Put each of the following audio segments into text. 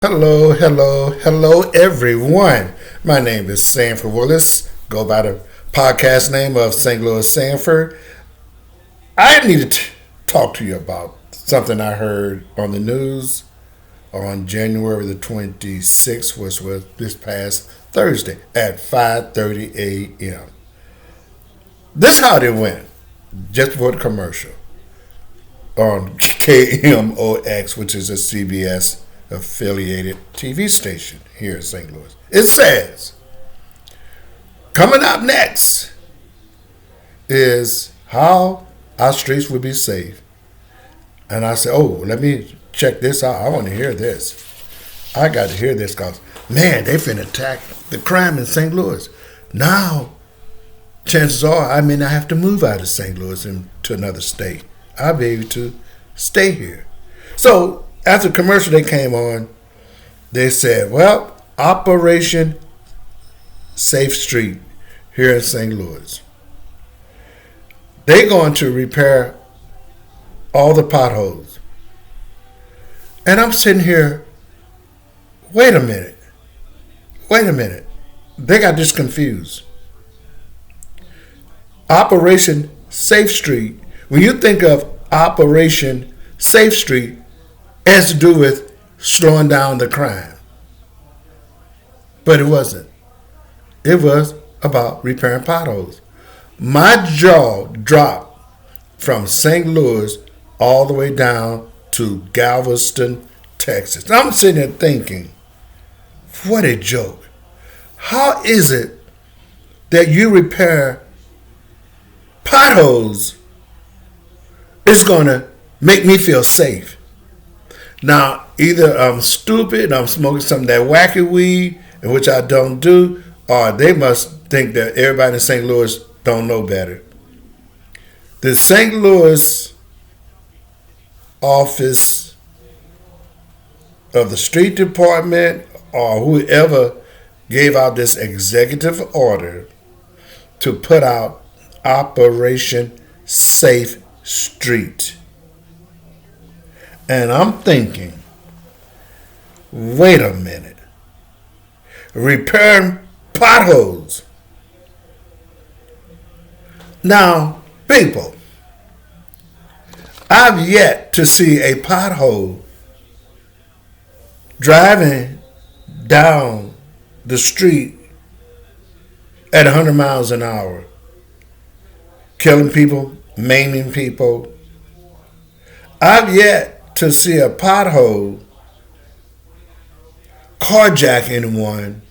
Hello, hello, hello, everyone. My name is Sanford Willis. Go by the podcast name of St. Louis Sanford. I need to talk to you about something I heard on the news on January the 26th, which was this past Thursday at 5:30 a.m. This is how it went, just before the commercial, on KMOX, which is a CBS affiliated TV station here in St. Louis. It says, coming up next is how our streets will be safe. And I said, oh, let me check this out. I want to hear this. I got to hear this because, man, they finna attack the crime in St. Louis. Now, chances are I may not have to move out of St. Louis and to another state. I'll be able to stay here. So, after the commercial they came on, they said, well, Operation Safe Street here in St. Louis. They're going to repair all the potholes. And I'm sitting here, wait a minute. They got this confused. Operation Safe Street, when you think of Operation Safe Street, it has to do with slowing down the crime. But it wasn't. It was about repairing potholes. My jaw dropped from St. Louis all the way down to Galveston, Texas. I'm sitting there thinking, what a joke. How is it that you repair potholes is going to make me feel safe? Now, either I'm stupid, I'm smoking some of that wacky weed, which I don't do, or they must think that everybody in St. Louis don't know better. The St. Louis office of the street department or whoever gave out this executive order to put out Operation Safe Street. And I'm thinking, wait a minute. Repairing potholes. Now, people, I've yet to see a pothole driving down the street at 100 miles an hour, killing people, maiming people. I've yet to see a pothole carjack anyone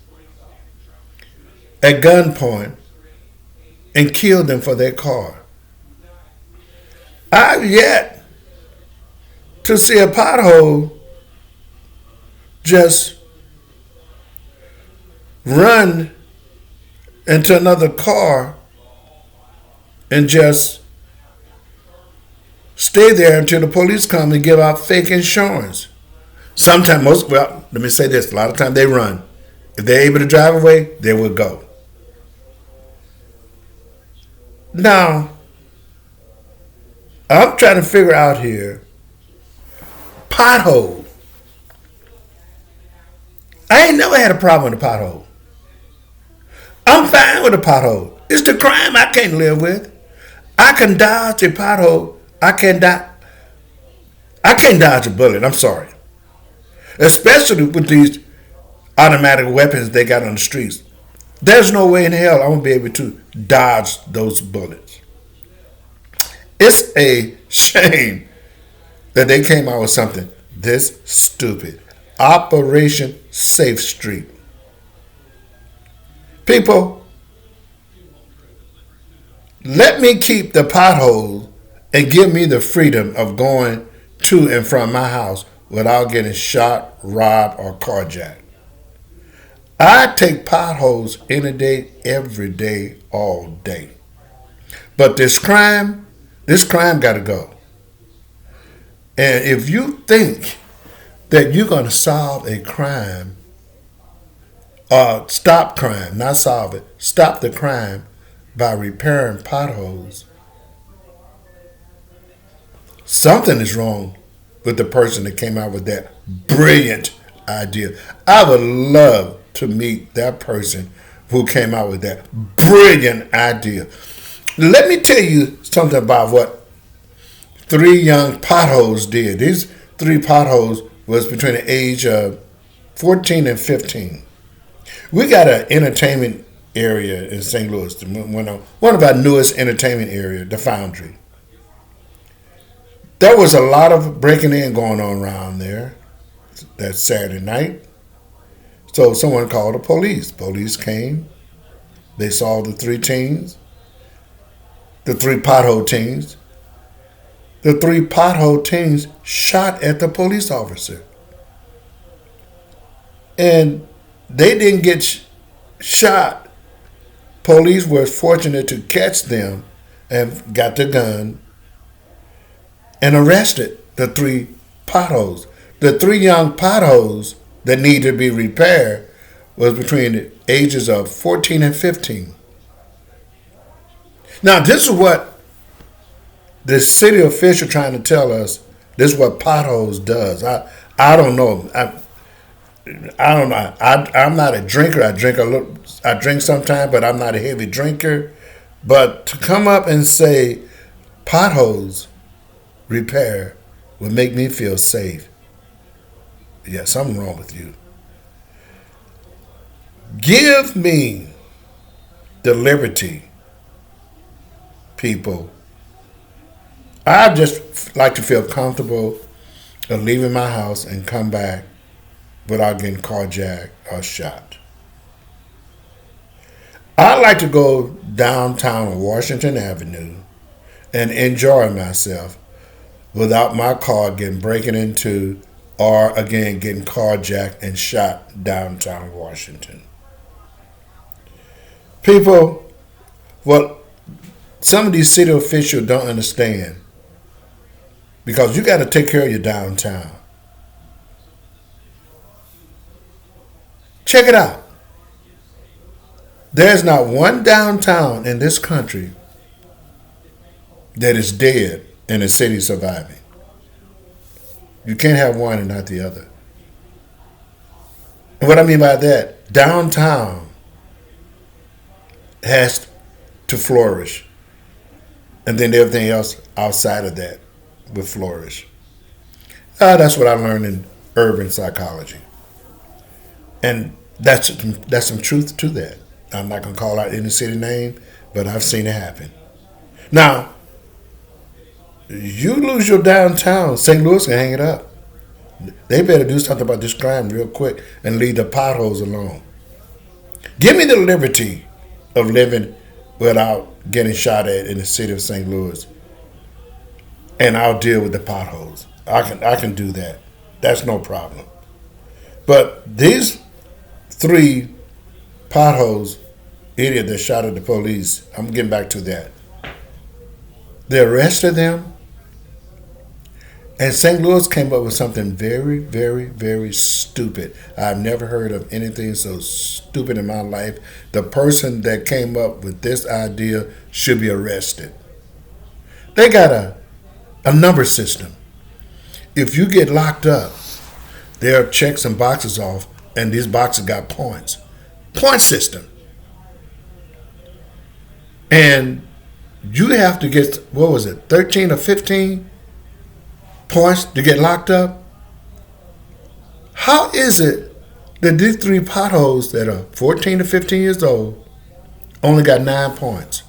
at gunpoint and kill them for their car. I've yet to see a pothole just run into another car and just stay there until the police come and give out fake insurance. Sometimes, let me say this, a lot of times they run. If they're able to drive away, they will go. Now, I'm trying to figure out here, pothole. I ain't never had a problem with a pothole. I'm fine with a pothole. It's the crime I can't live with. I can dodge a pothole. I can't dodge a bullet. I'm sorry. Especially with these automatic weapons they got on the streets. There's no way in hell I'm going to be able to dodge those bullets. It's a shame that they came out with something this stupid. Operation Safe Street. People, let me keep the potholes and give me the freedom of going to and from my house without getting shot, robbed, or carjacked. I take potholes any day, every day, all day. But this crime got to go. And if you think that you're going to solve a crime, stop crime, not solve it, stop the crime by repairing potholes, something is wrong with the person that came out with that brilliant idea. I would love to meet that person who came out with that brilliant idea. Let me tell you something about what three young potholes did. These three potholes was between the age of 14 and 15. We got an entertainment area in St. Louis, one of our newest entertainment areas, the Foundry. There was a lot of breaking in going on around there that Saturday night. So someone called the police. Police came. They saw the three teens, the three pothole teens. The three pothole teens shot at the police officer. And they didn't get shot. Police were fortunate to catch them and got the gun and arrested the three potholes. The three young potholes that needed to be repaired was between the ages of 14 and 15. Now, this is what the city official trying to tell us. This is what Potholes does. I don't know. I don't know. I'm not a drinker. I drink sometimes, but I'm not a heavy drinker. But to come up and say potholes repair would make me feel safe. Yeah, something wrong with you. Give me the liberty, people. I just like to feel comfortable of leaving my house and come back without getting carjacked or shot. I like to go downtown on Washington Avenue and enjoy myself without my car getting breaking into or again getting carjacked and shot downtown Washington. People, what some of these city officials don't understand, because you got to take care of your downtown. Check it out. There's not one downtown in this country that is dead and the city surviving. You can't have one and not the other. And what I mean by that, downtown has to flourish. And then everything else outside of that will flourish. That's what I learned in urban psychology. And that's some truth to that. I'm not going to call out any city name, but I've seen it happen. Now, you lose your downtown, St. Louis can hang it up. They better do something about this crime real quick and leave the potholes alone. Give me the liberty of living without getting shot at in the city of St. Louis, and I'll deal with the potholes. I can do that. That's no problem. But these three potholes, idiot that shot at the police, I'm getting back to that. They arrested them, and St. Louis came up with something very, very, very stupid. I've never heard of anything so stupid in my life. The person that came up with this idea should be arrested. They got a number system. If you get locked up, they'll check some boxes off, and these boxes got points. Point system. And you have to get, 13 or 15 points to get locked up? How is it that these three potholes that are 14 to 15 years old only got 9 points?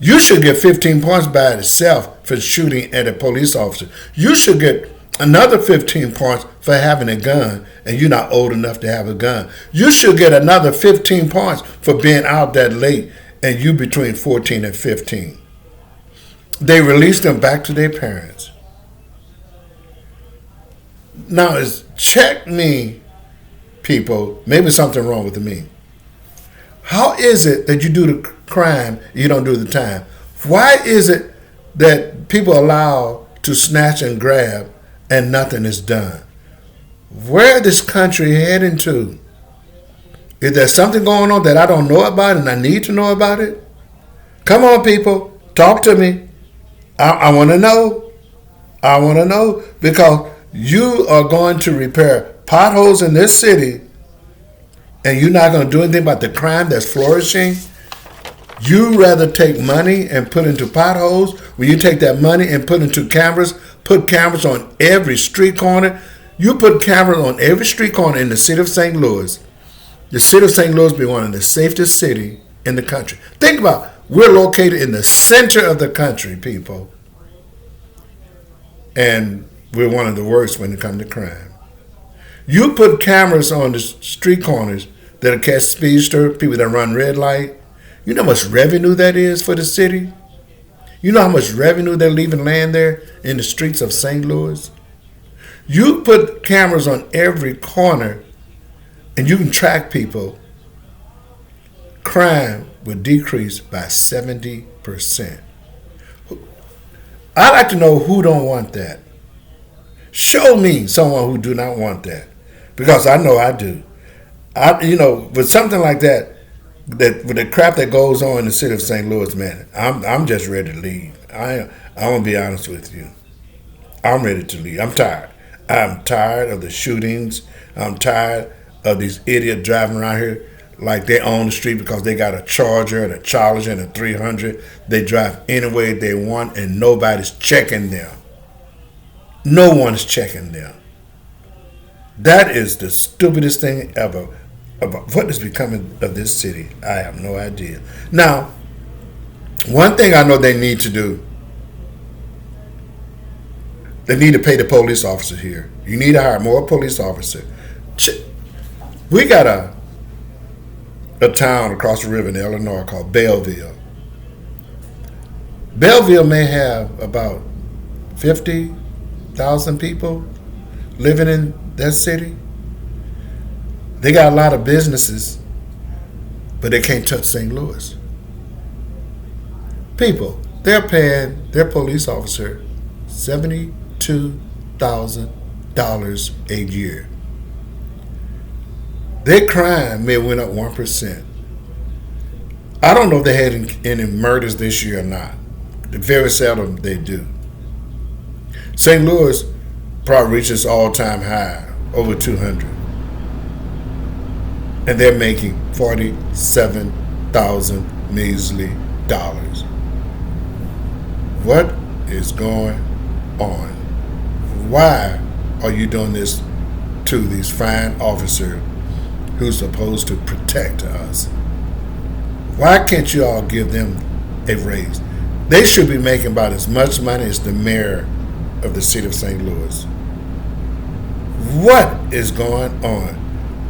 You should get 15 points by itself for shooting at a police officer. You should get another 15 points for having a gun, and you're not old enough to have a gun. You should get another 15 points for being out that late, and you between 14 and 15. They released them back to their parents. Now, check me, people. Maybe something wrong with me. How is it that you do the crime, you don't do the time? Why is it that people allow to snatch and grab and nothing is done? Where is this country heading to? Is there something going on that I don't know about and I need to know about it? Come on, people. Talk to me. I want to know. I want to know, because you are going to repair potholes in this city, and you're not going to do anything about the crime that's flourishing, you rather take money and put into potholes when you take that money and put cameras on every street corner. You put cameras on every street corner in the city of St. Louis. The city of St. Louis be one of the safest city in the country. Think about it. We're located in the center of the country, people. And we're one of the worst when it comes to crime. You put cameras on the street corners that'll catch speedster, people that run red light. You know how much revenue that is for the city? You know how much revenue they're leaving land there in the streets of St. Louis? You put cameras on every corner and you can track people. Crime would decrease by 70%. I'd like to know who don't want that. Show me someone who do not want that. Because I know I do. With something like that, with the crap that goes on in the city of St. Louis, man, I'm just ready to leave. I'm gonna be honest with you. I'm ready to leave. I'm tired. I'm tired of the shootings. I'm tired of these idiots driving around here like they own the street because they got a Charger and a Challenger and a 300. They drive any way they want and nobody's checking them. No one's checking them. That is the stupidest thing ever. About what is becoming of this city, I have no idea. Now, one thing I know they need to do, they need to pay the police officers here. You need to hire more police officers. We got a town across the river in Illinois called Belleville. Belleville may have about 50,000 people living in that city. They got a lot of businesses, but they can't touch St. Louis. People, they're paying their police officer $72,000 a year. Their crime may have went up 1%. I don't know if they had any murders this year or not. Very seldom they do. St. Louis probably reaches all-time high, over 200. And they're making $47,000 measly dollars. What is going on? Why are you doing this to these fine officers who's supposed to protect us? Why can't you all give them a raise? They should be making about as much money as the mayor of the city of St. Louis. What is going on?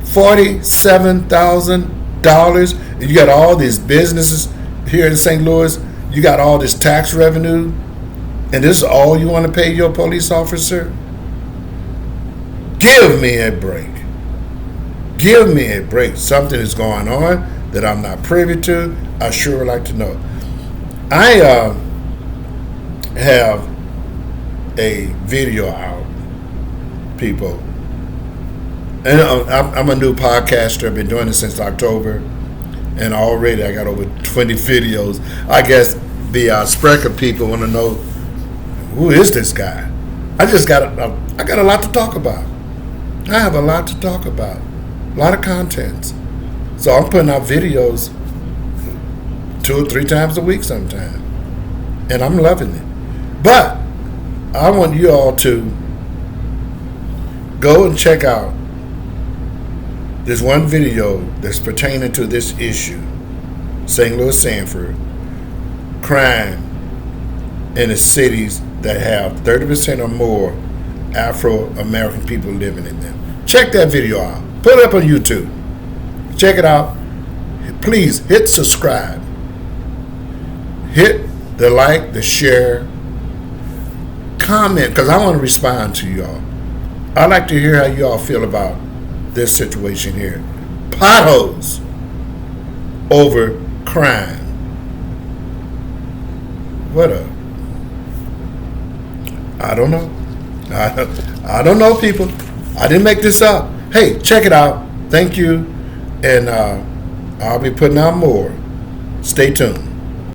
$47,000, and you got all these businesses here in St. Louis. You got all this tax revenue, and this is all you want to pay your police officer? Give me a break. Give me a break. Something is going on that I'm not privy to. I sure would like to know. I have a video out, people. And I'm a new podcaster. I've been doing this since October. And already I got over 20 videos. I guess the Sprecher people want to know, who is this guy? I got a lot to talk about. I have a lot to talk about. A lot of contents. So I'm putting out videos 2 or 3 times a week sometimes. And I'm loving it. But I want you all to go and check out this one video that's pertaining to this issue. St. Louis Sanford. Crime in the cities that have 30% or more Afro-American people living in them. Check that video out. Put it up on YouTube. Check it out. Please hit subscribe. Hit the like, the share, comment, because I want to respond to y'all. I'd like to hear how y'all feel about this situation here. Potholes over crime. What up? I don't know. I don't know, people. I didn't make this up. Hey, check it out. Thank you. And I'll be putting out more. Stay tuned.